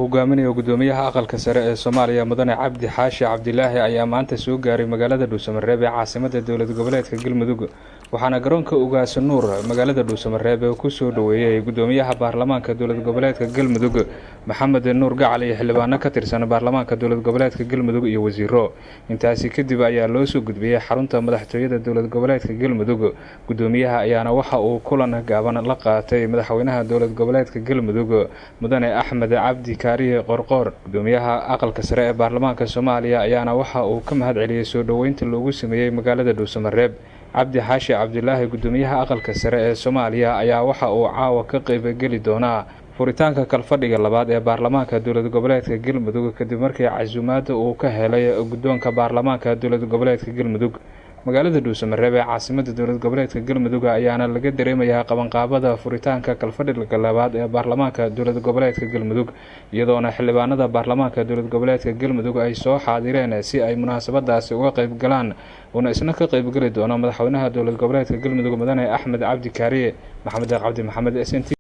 hogaaminaya gudoomiyaha aqalka sare ee Soomaaliya Mudane Cabdi Xaashi Cabdilaahi ayaa maanta soo gaaray magaalada Dhuusamareeb ee caasimadda dowlad goboleedka Galmudug waxaana garoonka Ugaas Nuur magaalada Dhuusamareeb ku soo dhaweeyay gudoomiyaha baarlamaanka dowlad goboleedka Galmudug Maxamed Nuur Gacal iyo xildhibaano ka tirsan baarlamaanka dowlad goboleedka Galmudug iyo wasiiro intaasi kadib ayaa loo soo gudbiyay xarunta madaxtooyada dowlad goboleedka Galmudug gudoomiyaha ayaana waxa uu kulan gaaban la qaatay madaxweynaha dowlad goboleedka Galmudug Mudane Axmed Cabdi qorqor gudoomiyaha aqalka sare ee baarlamaanka Soomaaliya ayaana waxa uu ka mahad celiyay soo dhaweynta loogu sameeyay magaalada Dhuusamareeb Cabdi Xaashi Cabdilaahi gudoomiyaha aqalka sare ee Soomaaliya ayaa waxa uu caawa ka qayb gali doonaa furitaanka kalfadhiga labaad ee baarlamaanka dowlad goboleedka Galmudug kadib markii casuumaad uu ka helay gudoonka baarlamaanka dowlad goboleedka Galmudug magaalada Dhuusamareeb ee caasimadda dowlad goboleedka Galmudug ayaana laga dareemayaa qabanqaabada furitaanka kalfadhiga labaad ee baarlamaanka dowlad goboleedka Galmudug iyadoona xildhibaanada baarlamaanka dowlad goboleedka Galmudug ay soo xaadireen si ay munaasabadaasi uga qayb galaan una isna ka qayb gali doona madaxweynaha dowlad goboleedka Galmudug Mudane Axmed Cabdi Kaariye Maxamed Cabdi Maxamed SNT